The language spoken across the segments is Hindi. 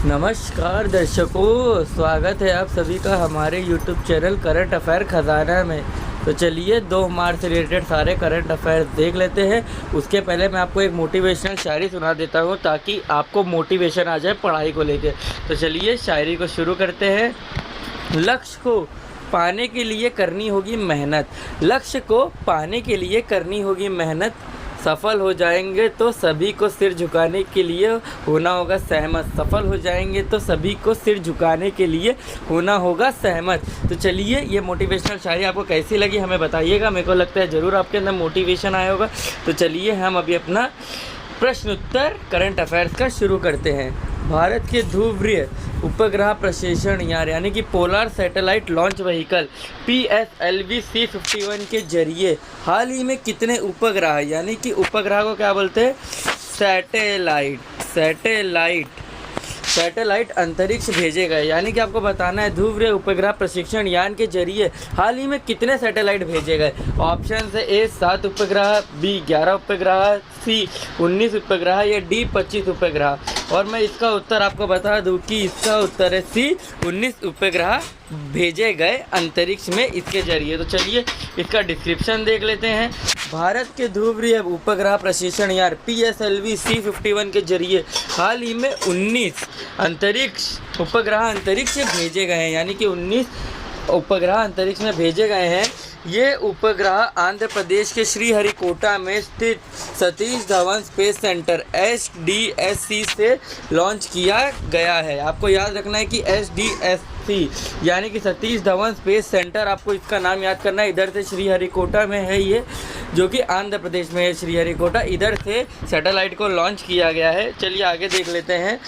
नमस्कार दर्शकों, स्वागत है आप सभी का हमारे YouTube चैनल करंट अफेयर खजाना में। तो चलिए 2 मार्च से रिलेटेड सारे करंट अफेयर देख लेते हैं। उसके पहले मैं आपको एक मोटिवेशनल शायरी सुना देता हूँ ताकि आपको मोटिवेशन आ जाए पढ़ाई को लेकर। तो चलिए शायरी को शुरू करते हैं। लक्ष्य को पाने के लिए करनी होगी मेहनत, लक्ष्य को पाने के लिए करनी होगी मेहनत, सफल हो जाएंगे तो सभी को सिर झुकाने के लिए होना होगा सहमत, सफल हो जाएंगे तो सभी को सिर झुकाने के लिए होना होगा सहमत। तो चलिए ये मोटिवेशनल शायरी आपको कैसी लगी हमें बताइएगा। मेरे को लगता है ज़रूर आपके अंदर मोटिवेशन आया होगा। तो चलिए हम अभी अपना प्रश्न उत्तर करंट अफेयर्स का शुरू करते हैं। भारत के ध्रुवीय उपग्रह प्रक्षेपण यानी कि polar satellite launch vehicle PSLV C-51 के जरिए हाल ही में कितने उपग्रह यानी कि उपग्रह को क्या बोलते हैं? सैटेलाइट अंतरिक्ष भेजे गए। यानी कि आपको बताना है ध्रुवीय उपग्रह प्रशिक्षण यान के जरिए हाल ही में कितने सैटेलाइट भेजे गए। ऑप्शन है A 7 उपग्रह, B 11 उपग्रह, C 19 उपग्रह या D 25 उपग्रह। और मैं इसका उत्तर आपको बता दूं कि इसका उत्तर है C 19 उपग्रह भेजे गए अंतरिक्ष में इसके जरिए। तो चलिए इसका डिस्क्रिप्शन देख लेते हैं। भारत के ध्रुवीय उपग्रह प्रक्षेपण यान PSLV C-51 के जरिए हाल ही में 19 उपग्रह अंतरिक्ष में भेजे गए हैं। यानी कि 19 उपग्रह अंतरिक्ष में भेजे गए हैं। ये उपग्रह आंध्र प्रदेश के श्रीहरिकोटा में स्थित Satish Dhawan space centre SDSC से लॉन्च किया गया है। आपको याद रखना है कि SDSC यानी कि सतीश धवन स्पेस सेंटर, आपको इसका नाम याद करना है। इधर से श्रीहरिकोटा में है ये, जो कि आंध्र प्रदेश में है श्रीहरिकोटा। इधर से सैटेलाइट को लॉन्च किया गया है। चलिए आगे देख लेते हैं।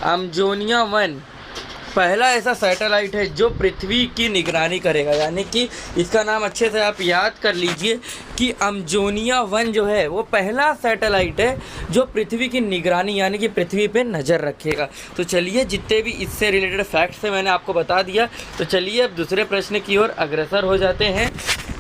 अम्जोनिया 1 पहला ऐसा सैटेलाइट है जो पृथ्वी की निगरानी करेगा। यानी कि इसका नाम अच्छे से आप याद कर लीजिए कि अम्जोनिया 1 जो है वो पहला सैटेलाइट है जो पृथ्वी की निगरानी यानी कि पृथ्वी पे नज़र रखेगा। तो चलिए जितने भी इससे रिलेटेड फैक्ट्स हैं मैंने आपको बता दिया। तो चलिए अब दूसरे प्रश्न की ओर अग्रसर हो जाते हैं।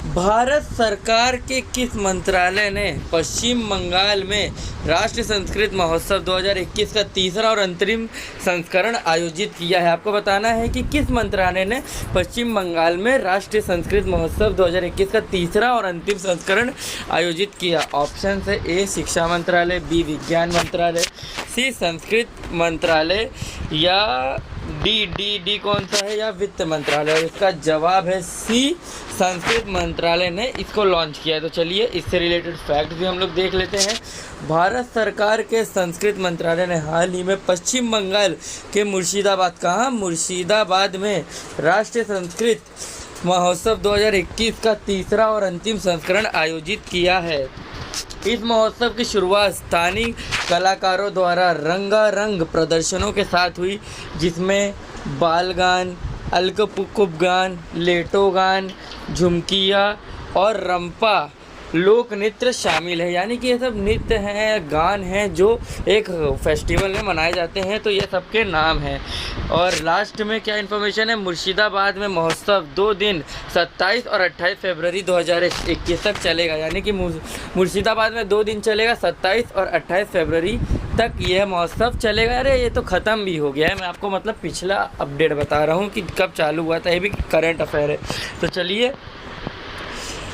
भारत सरकार के किस मंत्रालय ने पश्चिम बंगाल में राष्ट्रीय संस्कृत महोत्सव 2021 का तीसरा और अंतरिम संस्करण आयोजित किया है? आपको बताना है कि किस मंत्रालय ने पश्चिम बंगाल में राष्ट्रीय संस्कृत महोत्सव 2021 का तीसरा और अंतिम संस्करण आयोजित किया। ऑप्शन है A शिक्षा मंत्रालय, B विज्ञान मंत्रालय, C संस्कृत मंत्रालय या डी कौन सा है या वित्त मंत्रालय। इसका जवाब है C संस्कृत मंत्रालय ने इसको लॉन्च किया है। तो चलिए इससे रिलेटेड फैक्ट भी हम लोग देख लेते हैं। भारत सरकार के संस्कृत मंत्रालय ने हाल ही में पश्चिम बंगाल के मुर्शिदाबाद में राष्ट्रीय संस्कृत महोत्सव 2021 का तीसरा और अंतिम संस्करण आयोजित किया है। इस महोत्सव की शुरुआत स्थानीय कलाकारों द्वारा रंगारंग प्रदर्शनों के साथ हुई, जिसमें बाल गान, अलकपुकुब गान, लेटो गान, झुमकिया और रंपा लोक नृत्य शामिल है। यानी कि ये सब नृत्य हैं, गान हैं जो एक फेस्टिवल में मनाए जाते हैं। तो ये सबके नाम हैं। और लास्ट में क्या इन्फॉर्मेशन है, मुर्शिदाबाद में महोत्सव 2 दिन 27 और 28 फरवरी 2021 तक चलेगा। यानी कि मुर्शिदाबाद में 2 दिन चलेगा, 27 और 28 फरवरी तक यह महोत्सव चलेगा। अरे ये तो ख़त्म भी हो गया है। मैं आपको मतलब पिछला अपडेट बता रहा हूँ कि कब चालू हुआ था। ये भी करंट अफेयर है। तो चलिए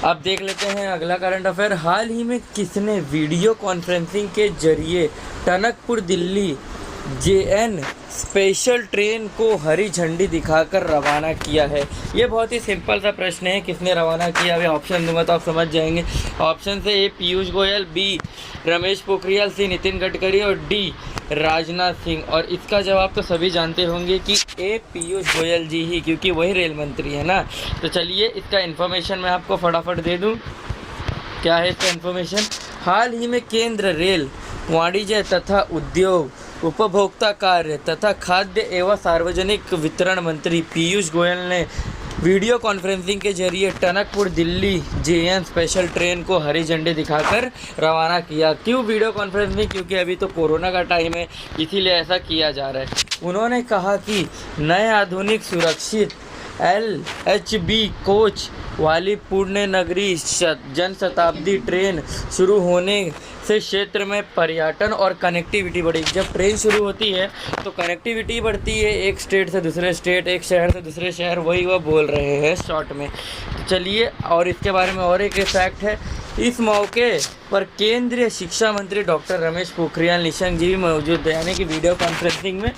अब देख लेते हैं अगला करंट अफेयर। हाल ही में किसने वीडियो कॉन्फ्रेंसिंग के जरिए Tanakpur Delhi JN special train को हरी झंडी दिखाकर रवाना किया है? ये बहुत ही सिंपल सा प्रश्न है, किसने रवाना किया? अभी ऑप्शन दूंगा तो आप समझ जाएंगे। ऑप्शन से A Piyush Goyal, B Ramesh Pokhriyal, C Nitin Gadkari और D राजनाथ सिंह। और इसका जवाब तो सभी जानते होंगे कि A पीयूष गोयल जी ही, क्योंकि वही रेल मंत्री है ना। तो चलिए इसका इन्फॉर्मेशन मैं आपको फटाफट दे दूँ। क्या है इसका इन्फॉर्मेशन? हाल ही में केंद्र रेल वाणिज्य तथा उद्योग, उपभोक्ता कार्य तथा खाद्य एवं सार्वजनिक वितरण मंत्री पीयूष गोयल ने वीडियो कॉन्फ्रेंसिंग के जरिए Tanakpur Delhi JN special train को हरी झंडी दिखाकर रवाना किया। क्यों वीडियो कॉन्फ्रेंसिंग? क्योंकि अभी तो कोरोना का टाइम है, इसीलिए ऐसा किया जा रहा है। उन्होंने कहा कि नए आधुनिक सुरक्षित LHB कोच वाली पुण्य नगरी जन शताब्दी ट्रेन शुरू होने से क्षेत्र में पर्यटन और कनेक्टिविटी बढ़ी। जब ट्रेन शुरू होती है तो कनेक्टिविटी बढ़ती है, एक स्टेट से दूसरे स्टेट, एक शहर से दूसरे शहर, वही वह बोल रहे हैं शॉर्ट में। तो चलिए, और इसके बारे में और एक फैक्ट है, इस मौके पर केंद्रीय शिक्षा मंत्री डॉक्टर रमेश पोखरियाल निशंक जी भी मौजूद थे, यानी कि वीडियो कॉन्फ्रेंसिंग में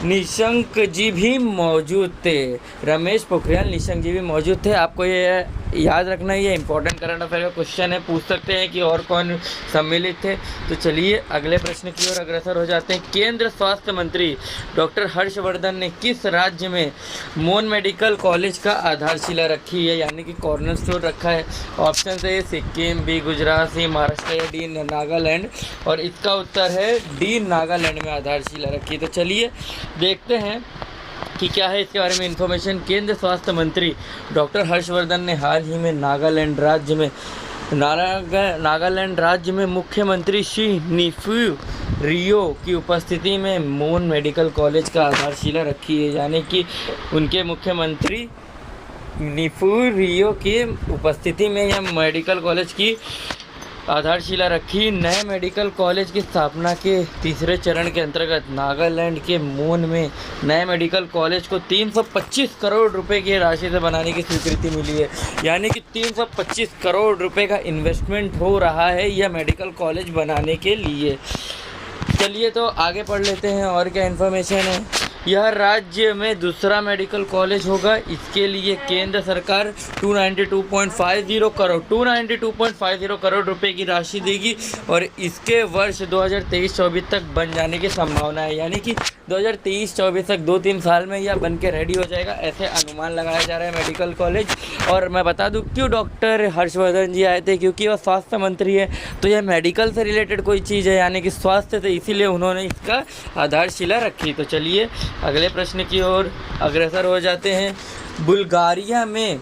निशंक जी भी मौजूद थे, रमेश पोखरियाल निशंक जी भी मौजूद थे। आपको ये याद रखना, ये इंपॉर्टेंट करंट अफेयर का क्वेश्चन है, पूछ सकते हैं कि और कौन सम्मिलित थे। तो चलिए अगले प्रश्न की ओर अग्रसर हो जाते हैं। केंद्र स्वास्थ्य मंत्री डॉक्टर हर्षवर्धन ने किस राज्य में मोन मेडिकल कॉलेज का आधारशिला रखी है, यानी कि कॉर्नर स्टोन रखा है? ऑप्शन है सिक्किम, बी गुजरात, सी महाराष्ट्र या डी नागालैंड, और इसका उत्तर है डी नागालैंड में आधारशिला रखी। तो चलिए देखते हैं कि क्या है इसके बारे में इन्फॉर्मेशन। केंद्र स्वास्थ्य मंत्री डॉक्टर हर्षवर्धन ने हाल ही में नागालैंड राज्य में मुख्यमंत्री श्री नीफू रियो की उपस्थिति में मोन मेडिकल कॉलेज का आधारशिला रखी है, यानी कि उनके मुख्यमंत्री नीफू रियो की उपस्थिति में यह मेडिकल कॉलेज की आधारशिला रखी। नए मेडिकल कॉलेज की स्थापना के तीसरे चरण के अंतर्गत नागालैंड के मोन में नए मेडिकल कॉलेज को 325 करोड़ रुपए की राशि से बनाने की स्वीकृति मिली है, यानी कि 325 करोड़ रुपए का इन्वेस्टमेंट हो रहा है यह मेडिकल कॉलेज बनाने के लिए। चलिए तो आगे पढ़ लेते हैं और क्या इन्फॉर्मेशन है। यह राज्य में दूसरा मेडिकल कॉलेज होगा। इसके लिए केंद्र सरकार 292.50 करोड़ रुपए की राशि देगी और इसके वर्ष 2023-24 तक बन जाने की संभावना है, यानी कि 2023-24 तक 2-3 साल में यह बन के रेडी हो जाएगा, ऐसे अनुमान लगाया जा रहा है मेडिकल कॉलेज। और मैं बता दूं क्यों डॉक्टर हर्षवर्धन जी आए थे, क्योंकि वह स्वास्थ्य मंत्री है, तो यह मेडिकल से रिलेटेड कोई चीज़ है, यानी कि स्वास्थ्य से, इसीलिए उन्होंने इसका आधारशिला रखी। तो चलिए अगले प्रश्न की ओर अग्रसर हो जाते हैं। बुल्गारिया में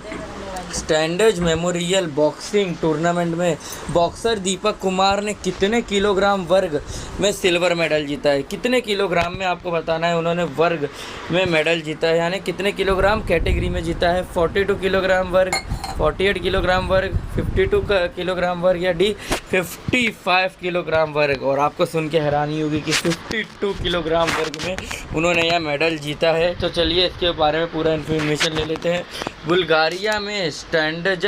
स्टैंडर्ड मेमोरियल बॉक्सिंग टूर्नामेंट में बॉक्सर दीपक कुमार ने कितने किलोग्राम वर्ग में सिल्वर मेडल जीता है? कितने किलोग्राम में आपको बताना है उन्होंने वर्ग में मेडल जीता है, यानी कितने किलोग्राम कैटेगरी में जीता है? 42 किलोग्राम वर्ग, 48 किलोग्राम वर्ग, 52 किलोग्राम वर्ग या डी 55 किलोग्राम वर्ग? और आपको सुन के हैरानी होगी कि 52 किलोग्राम वर्ग में उन्होंने यह मेडल जीता है। तो चलिए इसके बारे में पूरा इन्फॉर्मेशन ले लेते हैं। बुल्गारिया में स्टैंडर्ड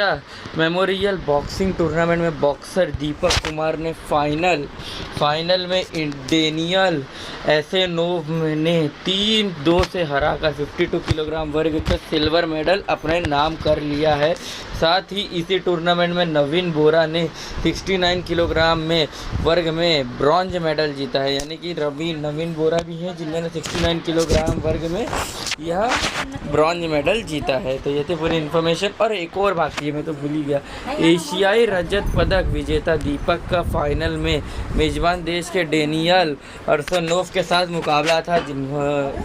मेमोरियल बॉक्सिंग टूर्नामेंट में बॉक्सर दीपक कुमार ने फाइनल में डेनियल एसेनोव ने 3-2 से हराकर 52 किलोग्राम वर्ग का सिल्वर मेडल अपने नाम कर लिया है। साथ ही इसी टूर्नामेंट में नवीन बोरा ने 69 किलोग्राम में वर्ग में ब्रॉन्ज मेडल जीता है, यानी कि नवीन बोरा भी हैं जिन्होंने 69 किलोग्राम वर्ग में यह ब्रॉन्ज मेडल जीता है। तो ये थी पूरी इन्फॉर्मेशन। और एक और बाकी है, मैं तो भूल ही गया, एशियाई रजत पदक विजेता दीपक का फाइनल में मेजबान देश के डेनियल अर्सनोव के साथ मुकाबला था,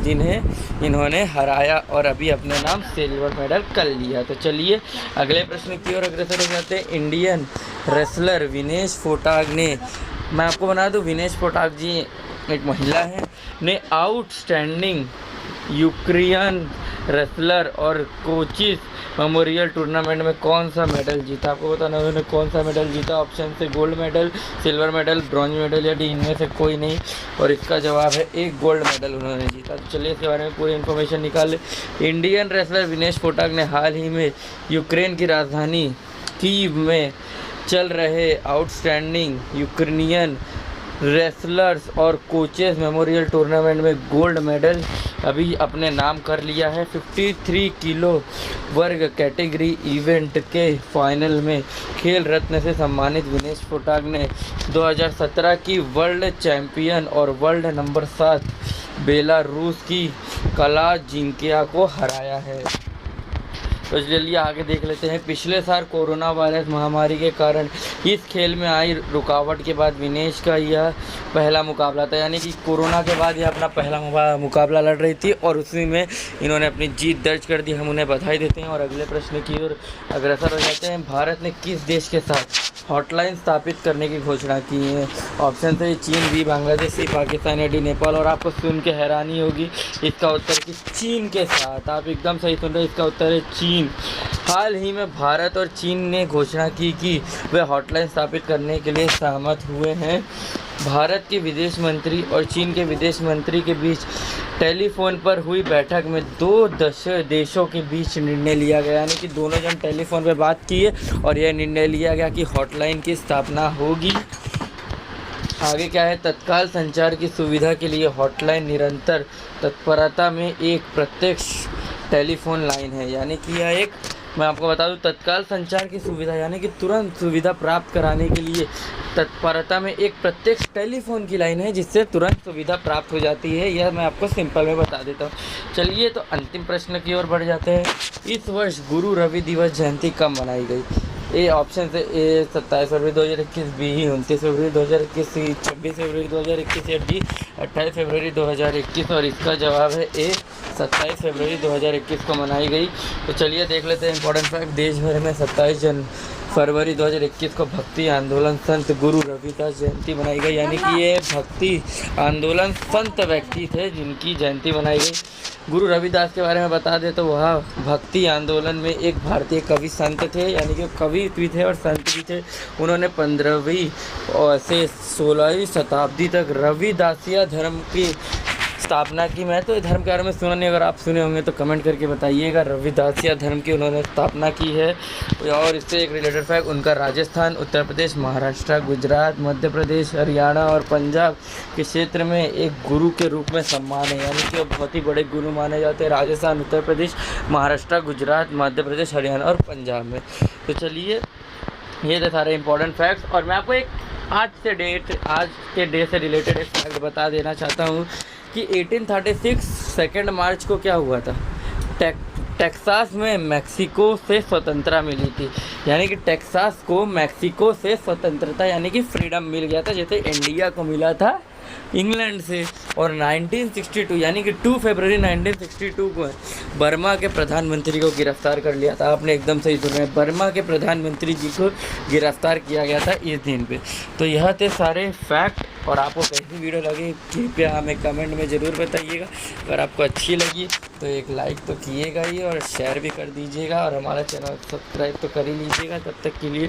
जिन्हें इन्होंने हराया और अभी अपने नाम सिल्वर मेडल कर लिया। तो चलिए अगले प्रश्न की ओर अग्रसर हो जाते हैं। इंडियन रेसलर विनेश फोगाट ने, मैं आपको बना दूं, विनेश फोगाट जी एक महिला है, ने आउटस्टैंडिंग यूक्रेनियन रेसलर और कोचिस मेमोरियल टूर्नामेंट में कौन सा मेडल जीता? आपको बताना उन्होंने कौन सा मेडल जीता। ऑप्शन से gold medal, silver medal, bronze medal या डी इनमें से कोई नहीं, और इसका जवाब है एक गोल्ड मेडल उन्होंने जीता। तो चलिए इसके बारे में पूरी इन्फॉर्मेशन निकाल ले। इंडियन रेसलर विनेश फोगाट ने हाल ही में यूक्रेन की राजधानी कीव में चल रहे आउटस्टैंडिंग यूक्रेनियन रेसलर्स और कोचेस मेमोरियल टूर्नामेंट में गोल्ड मेडल अभी अपने नाम कर लिया है। 53 किलो वर्ग कैटेगरी इवेंट के फाइनल में खेल रत्न से सम्मानित विनेश फोगाट ने 2017 की वर्ल्ड चैंपियन और वर्ल्ड नंबर 7 बेलारूस की कालाजिंकिया को हराया है। तो चलिए आगे देख लेते हैं। पिछले साल कोरोना वायरस महामारी के कारण इस खेल में आई रुकावट के बाद विनेश का यह पहला मुकाबला था, यानी कि कोरोना के बाद यह अपना पहला मुकाबला लड़ रही थी और उसी में इन्होंने अपनी जीत दर्ज कर दी। हम उन्हें बधाई देते हैं और अगले प्रश्न की ओर अग्रसर हो जाते हैं। भारत ने किस देश के साथ हॉटलाइन स्थापित करने की घोषणा की है। ऑप्शन है चीन, बी बांग्लादेश, सी पाकिस्तान या डी नेपाल। और आपको सुन के हैरानी होगी, इसका उत्तर कि चीन के साथ। आप एकदम सही सुन रहे हैं, इसका उत्तर है चीन। हाल ही में भारत और चीन ने घोषणा की कि वे हॉटलाइन स्थापित करने के लिए सहमत हुए हैं। भारत के विदेश मंत्री और चीन के विदेश मंत्री के बीच टेलीफोन पर हुई बैठक में दो देशों के बीच निर्णय लिया गया, यानी कि दोनों जन टेलीफोन पर बात किए और यह निर्णय लिया गया कि हॉटलाइन की स्थापना होगी। आगे क्या है, तत्काल संचार की सुविधा के लिए हॉटलाइन निरंतर तत्परता में एक प्रत्यक्ष टेलीफोन लाइन है, यानी कि यह एक, मैं आपको बता दूं, तत्काल संचार की सुविधा यानी कि तुरंत सुविधा प्राप्त कराने के लिए तत्परता में एक प्रत्यक्ष टेलीफोन की लाइन है, जिससे तुरंत सुविधा प्राप्त हो जाती है। यह मैं आपको सिंपल में बता देता हूँ। चलिए तो अंतिम प्रश्न की ओर बढ़ जाते हैं। इस वर्ष गुरु रवि दिवस जयंती कब मनाई गई? ए ऑप्शन है ए 27 फरवरी 2021, बी 29 फरवरी 2021, सी 26 फरवरी 2021 या डी 28 फरवरी 2021। और इसका जवाब है ए 27 फरवरी 2021 को मनाई गई। तो चलिए देख लेते हैं इंपॉर्टेंट फैक्ट। देश भर में 27 फरवरी 2021 को भक्ति आंदोलन संत गुरु रविदास जयंती मनाई गई, यानी कि ये भक्ति आंदोलन संत व्यक्ति थे जिनकी जयंती मनाई गई। गुरु रविदास के बारे में बता दें तो वह भक्ति आंदोलन में एक भारतीय कवि संत थे, यानी कि कवि भी थे और संत भी थे। उन्होंने 15वीं से 16वीं शताब्दी तक रविदासिया धर्म की स्थापना की। मैं तो धर्म के बारे में सुना नहीं, अगर आप सुने होंगे तो कमेंट करके बताइएगा। रविदासिया धर्म की उन्होंने स्थापना की है। और इससे एक रिलेटेड फैक्ट, उनका राजस्थान, उत्तर प्रदेश, महाराष्ट्र, गुजरात, मध्य प्रदेश, हरियाणा और पंजाब के क्षेत्र में एक गुरु के रूप में सम्मान है, यानी कि वो बहुत ही बड़े गुरु माने जाते हैं राजस्थान, उत्तर प्रदेश, महाराष्ट्र, गुजरात, मध्य प्रदेश, हरियाणा और पंजाब में। तो चलिए ये थे सारे इंपॉर्टेंट फैक्ट्स। और मैं आपको एक आज के डे से रिलेटेड एक फैक्ट बता देना चाहता हूँ कि 1836 2 मार्च को क्या हुआ था, टेक्सास में मैक्सिको से स्वतंत्रता मिली थी, यानी कि टेक्सास को मैक्सिको से स्वतंत्रता यानी कि फ्रीडम मिल गया था, जैसे इंडिया को मिला था इंग्लैंड से। और 1962 यानी कि 2 फरवरी 1962 को बर्मा के प्रधानमंत्री को गिरफ्तार कर लिया था। आपने एकदम सही सुना है, बर्मा के प्रधानमंत्री जी को गिरफ्तार किया गया था इस दिन पे। तो यह थे सारे फैक्ट। और आपको कैसी वीडियो लगी कृपया हमें कमेंट में ज़रूर बताइएगा। अगर आपको अच्छी लगी तो एक लाइक तो कीजिएगा ही और शेयर भी कर दीजिएगा, और हमारा चैनल सब्सक्राइब तो कर ही लीजिएगा। तब तक के लिए